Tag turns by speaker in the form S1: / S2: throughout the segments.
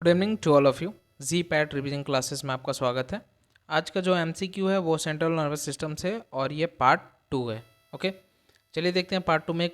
S1: Good evening to all of you. GPAT revision classes में आपका स्वागत है। आज का जो एमसीक्यू है वो सेंट्रल नर्वस सिस्टम से और ये पार्ट 2 है। ओके, चलिए देखते हैं पार्ट 2 में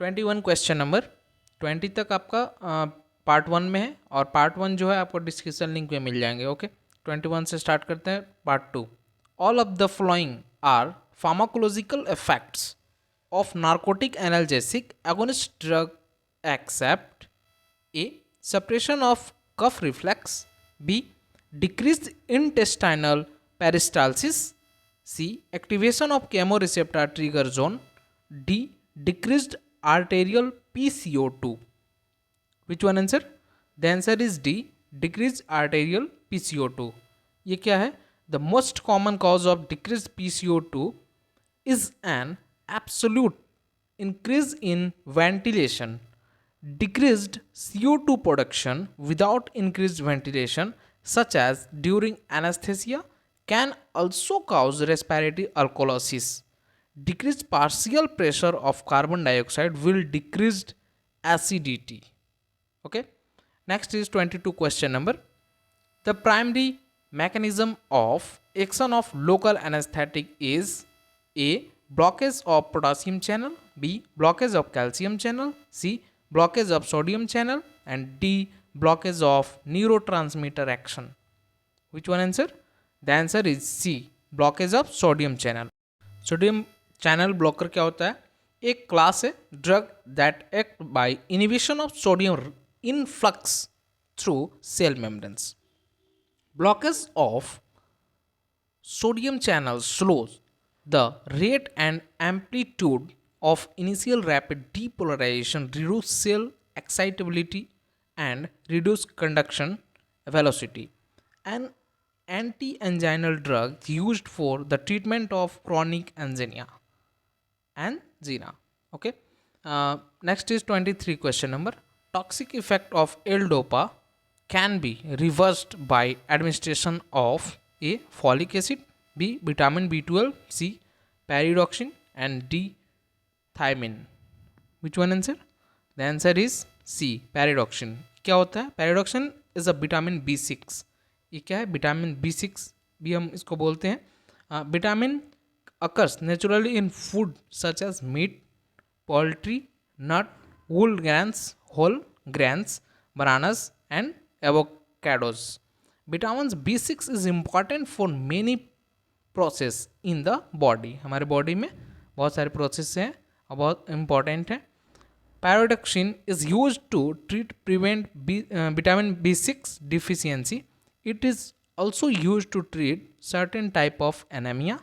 S1: 21 क्वेश्चन नंबर 20 तक आपका पार्ट 1 में है और पार्ट 1 जो है आपको डिस्क्रिप्शन लिंक में मिल जाएंगे। ओके, 21 से स्टार्ट करते हैं part 2। All of the following are pharmacological effects of narcotic analgesic agonist drug except A. Suppression of cough reflex, B. Decreased intestinal peristalsis, C. Activation of chemoreceptor trigger zone, D. Decreased arterial PCO2. Which one answer? The answer is D. Decreased arterial PCO2. ये क्या है? The most common cause of decreased PCO2 is an absolute increase in ventilation. Decreased CO2 production without increased ventilation, such as during anesthesia, can also cause respiratory alkalosis. Decreased partial pressure of carbon dioxide will decrease acidity. Okay. Next is 22 question number. The primary mechanism of action of local anesthetic is A. Blockage of potassium channel, B. Blockage of calcium channel, C. Blockage of sodium channel, and D. Blockage of neurotransmitter action. Which one answer? The answer is C. Blockage of sodium channel. Sodium channel blocker क्या होता है? एक class है drug that act by inhibition of sodium influx through cell membranes. Blockage of sodium channels slows the rate and amplitude of initial rapid depolarization, reduce cell excitability, and reduce conduction velocity. An anti-anginal drug used for the treatment of chronic angina. Okay. Next is 23 question number. Toxic effect of L-DOPA can be reversed by administration of A. Folic acid, B. Vitamin B12, C. Pyridoxine, and D. Thiamine. Which one answer? The answer is C. Pyridoxine. क्या होता है? Pyridoxine is a vitamin B6. ये क्या है? Vitamin B6 भी हम इसको बोलते हैं। Vitamin occurs naturally in food such as meat, poultry, nut, whole grains, bananas, and avocados. Vitamin B6 is important for many process in the body. हमारे body में बहुत सारे प्रोसेस हैं और बहुत इंपॉर्टेंट हैं। Pyridoxine is used to prevent vitamin B6 deficiency. It is also used to treat certain type of anemia,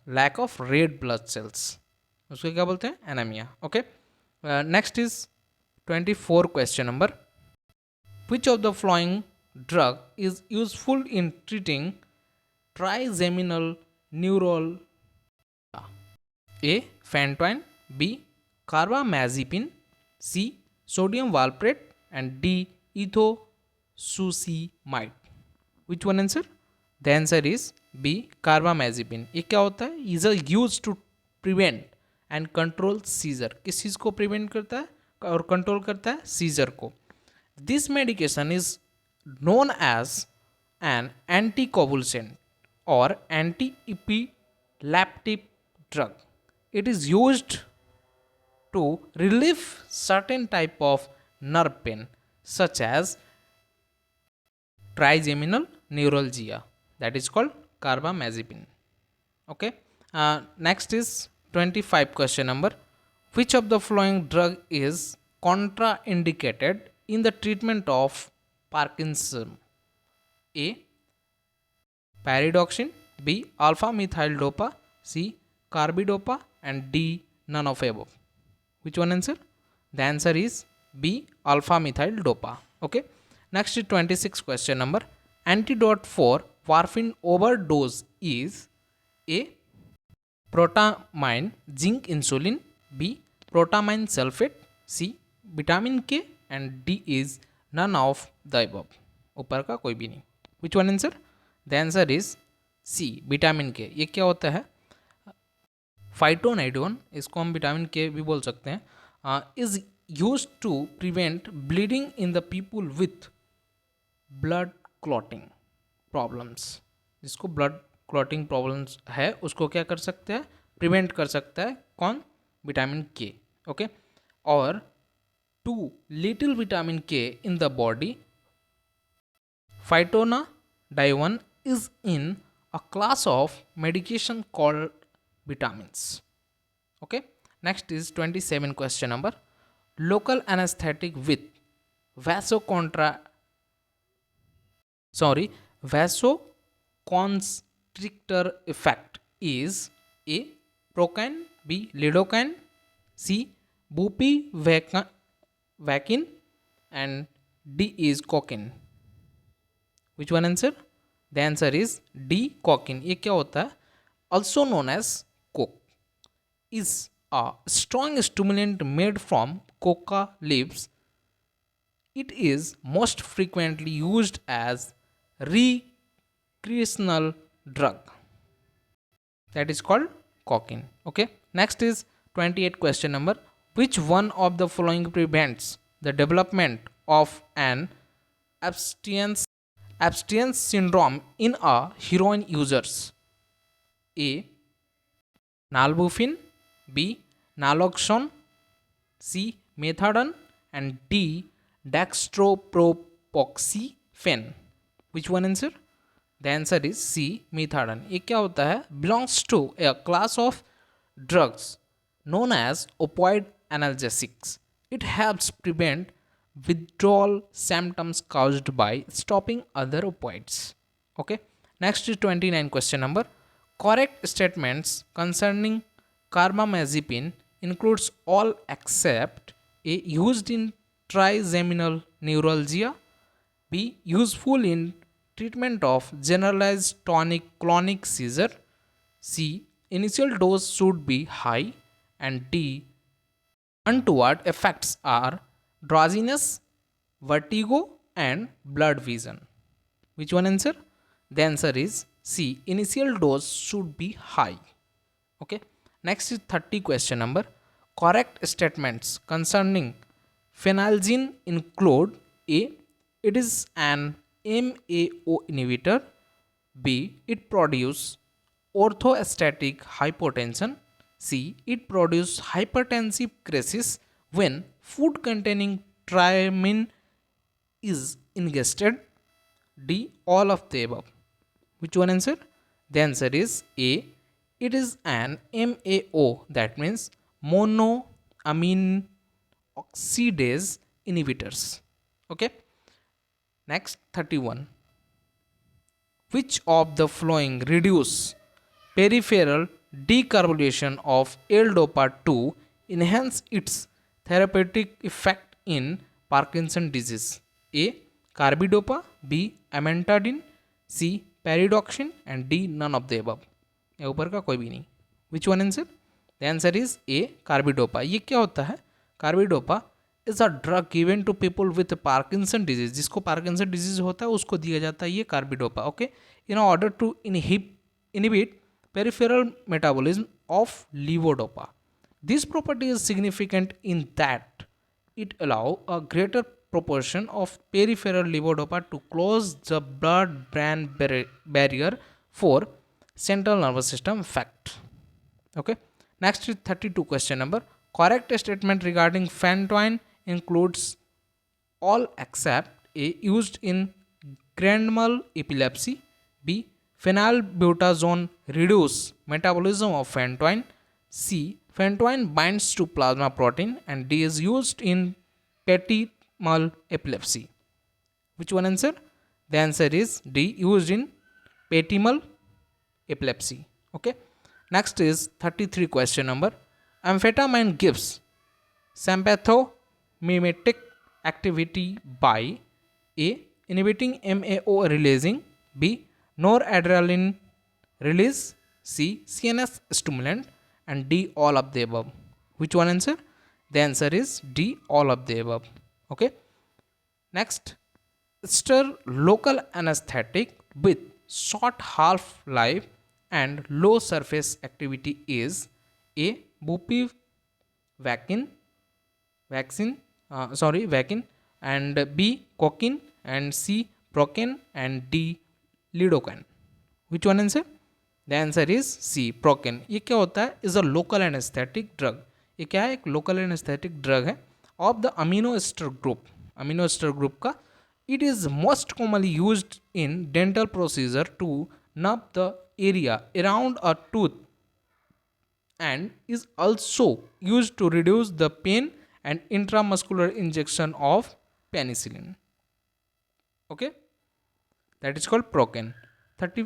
S1: lack of red blood cells. उसको क्या बोलते हैं? Anaemia. Okay, next is 24 question number. Which of the following drug is useful in treating trigeminal neuralgia? A. Phenytoin, B. Carbamazepine, C. Sodium valproate, and D. Ethosuximide. Which one answer? The answer is B. Carbamazepine. ये क्या होता है? Is used to prevent and control seizure. किस चीज़ को prevent करता है और control करता है? सीजर को. This medication is known as an anticonvulsant or anti-epileptic drug. It is used to relieve certain type of nerve pain such as trigeminal neuralgia, that is called carbamazepine. Okay. Next is 25 question number. Which of the following drug is contraindicated in the treatment of Parkinson? A. Pyridoxine, B. Alpha methyl dopa, C. Carbidopa, and D. None of above. Which one answer? The answer is B. Alpha methyl dopa. Okay. Next is 26 question number. Antidote for warfarin overdose is A. Protamine zinc insulin, B. Protamine sulfate, C. Vitamin K, and D is none of the above. ऊपर का कोई भी नहीं. Which one answer? The answer is C. Vitamin K. ये क्या होता है? फाइटोनाइडोन, इसको हम विटामिन के भी बोल सकते हैं, is used to prevent bleeding in the people with blood clotting problems. जिसको blood clotting problems है उसको क्या कर सकते हैं, प्रिवेंट कर सकता है कौन, विटामिन के. ओके, और टू लिटिल विटामिन के in the body, phytonadione is in a class of medication called vitamins. Okay, next is 27 question number. Local anesthetic with vasoconstrictor effect is A. Procaine, B. Lidocaine, C. Bupivacaine, and D is cocaine. Which one answer? The answer is D, cocaine. ये क्या होता है? Also known as coke, is a strong stimulant made from coca leaves. It is most frequently used as recreational drug. That is called cocaine. Okay. Next is 28 question number. Which one of the following prevents the development of an abstinence syndrome in a heroin users? A. Nalbuphine, B. Naloxone, C. Methadone, and D. Dextropropoxyphene. Which one answer? The answer is C. Methadone. ये क्या होता है? Belongs to a class of drugs known as opioid analgesics. It helps prevent withdrawal symptoms caused by stopping other opioids. Okay. Next is 29 question number. Correct statements concerning carbamazepine includes all except A. Used in trigeminal neuralgia, B. Useful in treatment of generalized tonic-clonic seizure, C. Initial dose should be high, and D. Untoward effects are drowsiness, vertigo, and blurred vision. Which one answer? The answer is C. Initial dose should be high. Okay. Next is 30 question number. Correct statements concerning phenelzine include A. It is an MAO inhibitor. B. It produces orthostatic hypotension. C. It produces hypertensive crisis when food containing triamine is ingested. D. All of the above. Which one answer? The answer is A. It is an MAO, that means monoamine oxidase inhibitors. Okay. Next 31. Which of the following reduce peripheral decarboxylation of L-DOPA to enhance its therapeutic effect in Parkinson disease? A. Carbidopa, B. amantadine, C. Pyridoxine, and D. none of the above. ये ऊपर का कोई भी नहीं. Which one answer? The answer is A. Carbidopa. ये क्या होता है? Carbidopa is a drug given to people with Parkinson disease. जिसको Parkinson disease होता है उसको दिया जाता है ये Carbidopa. Okay, in order to inhibit peripheral metabolism of levodopa. This property is significant in that it allows a greater proportion of peripheral levodopa to close the blood-brain barrier for central nervous system effect. Okay. Next is 32 question number. Correct statement regarding phenytoin includes all except A. Used in grand mal epilepsy, B. Phenylbutazone reduce metabolism of phenytoin, C. Phenytoin binds to plasma protein, and D is used in petit mal epilepsy. Which one answer? The answer is D. Used in petit mal epilepsy. Okay. Next is 33 question number. Amphetamine gives sympathomimetic activity by A. Inhibiting MAO releasing, B. Noradrenaline release, C. CNS stimulant, and D. all of the above. Which one answer? The answer is D. all of the above. Okay. Next, stir local anesthetic with short half-life and low surface activity is A. Bupivacaine, vaccine, vaccine, and B, cocaine, and C, procaine, and D, lidocaine. Which one answer? The answer is C, procaine. ये क्या होता है? Is a local anesthetic drug. ये क्या है? एक local anesthetic drug है of the amino ester group. Amino ester group का. It is most commonly used in dental procedure to numb the area around a tooth and is also used to reduce the pain and intramuscular injection of penicillin. Okay, that is called procaine.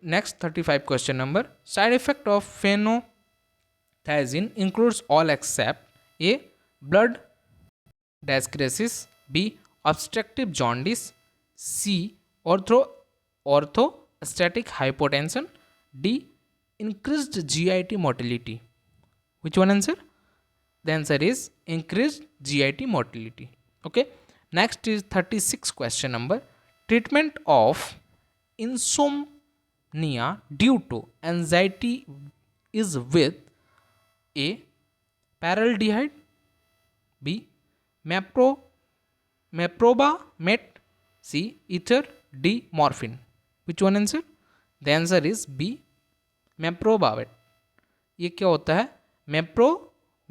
S1: Next 35 question number. Side effect of phenothiazine includes all except A, blood dyscrasis, B, obstructive jaundice, C, orthostatic hypotension, D, increased GIT motility. Which one answer? The answer is increased GIT motility. Okay. Next is 36 question number. Treatment of insomnia due to anxiety is with A, paraldehyde, B, meprobamate, C, ether, D, morphine. Which one answer? The answer is B, meprobamate. ये क्या होता है?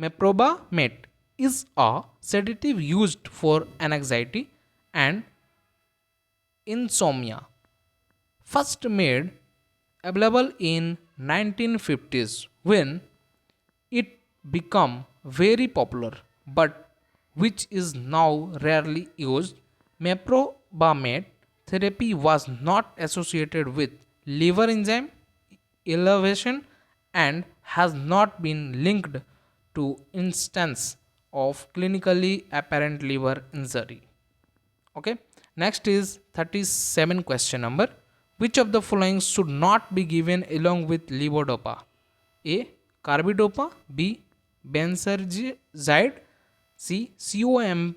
S1: Meprobamate is a sedative used for anxiety and insomnia. First made available in 1950s when it became very popular, but which is now rarely used. Meprobamate therapy was not associated with liver enzyme elevation and has not been linked to instance of clinically apparent liver injury. Okay. Next is 37 question number. Which of the following should not be given along with levodopa? A, carbidopa, B, benzaldehyde, C, COMT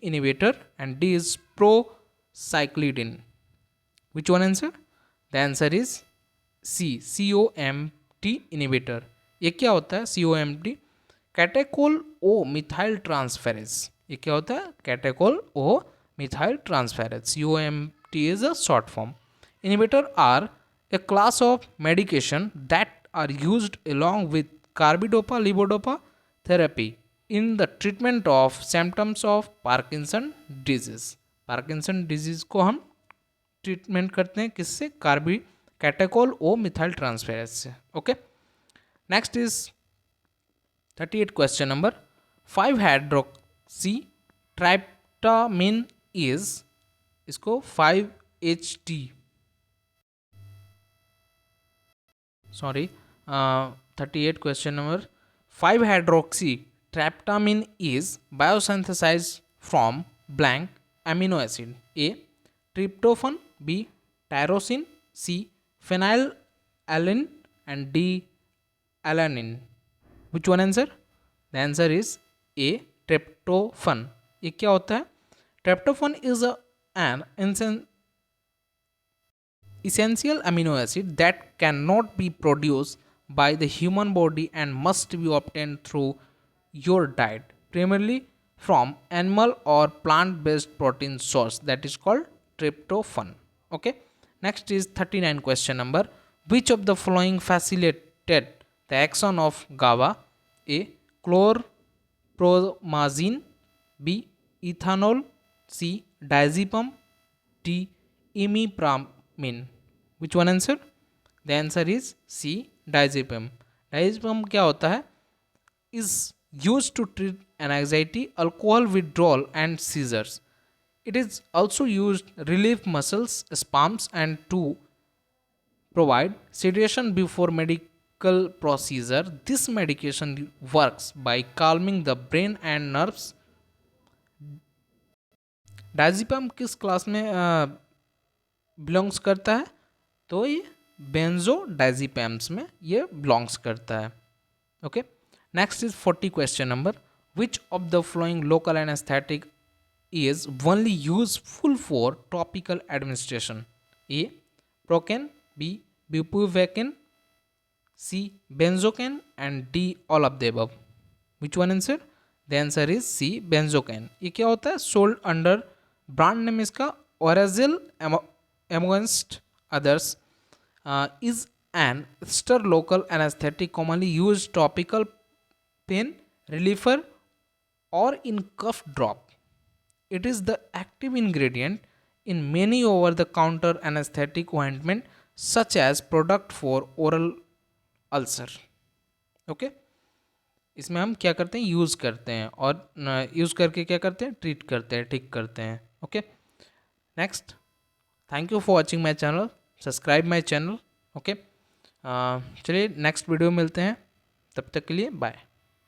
S1: inhibitor, and D is procyclidine. Which one answer? The answer is C, COMT inhibitor. ये क्या होता है? COMT catechol O methyl transferase. ये क्या होता है? Catechol O methyl transferase. COMT is a short form. Inhibitor are a class of medication that are used along with carbidopa levodopa therapy in the treatment of symptoms of Parkinson disease. Parkinson disease को हम treatment करते हैं किससे? कार्बी catechol O methyl transferase से. Okay. Next is 38 question number. 5-hydroxy tryptamine is, इसको 5HT, sorry 38 question number. 5-hydroxy triptamine is biosynthesized from blank amino acid. A, tryptophan, B, tyrosine, C, phenylalanine, and D, alanine. Which one answer? The answer is A, tryptophan. ये क्या होता है? Tryptophan is an essential amino acid that cannot be produced by the human body and must be obtained through your diet, primarily from animal or plant-based protein source, that is called tryptophan. Okay. Next is 39 question number. Which of the following facilitated the action of GABA? A, chlorpromazine, B, ethanol, C, diazepam, D, imipramine. Which one answer? The answer is C, diazepam. Diazepam क्या होता है? Is used to treat anxiety, alcohol withdrawal and seizures. It is also used relieve muscles spasms and to provide sedation before medical procedure. This medication works by calming the brain and nerves. डायजेपम किस class में belongs करता है? तो ये बेंजोडाइजेपम्स में ये belongs करता है. Okay. Next is 40 question number. Which of the flowing local anaesthetic is only useful for topical administration? A, procaine, B, bupivacaine, C, benzocaine, and D, all of the above. Which one answer? The answer is C, benzocaine. ये क्या होता है? Sold under brand name इसका Orajel amongst others, is an ester local anesthetic commonly used topical pain reliever or in cough drop. It is the active ingredient in many over the counter anesthetic ointment such as product for oral ulcer. Okay, इसमें हम क्या करते हैं? Use करते हैं और use करके क्या करते हैं? ट्रीट करते हैं, ठीक करते हैं। Okay, next, thank you for watching my channel, subscribe my channel. Okay, चलिए नेक्स्ट वीडियो मिलते हैं, तब तक के लिए बाय।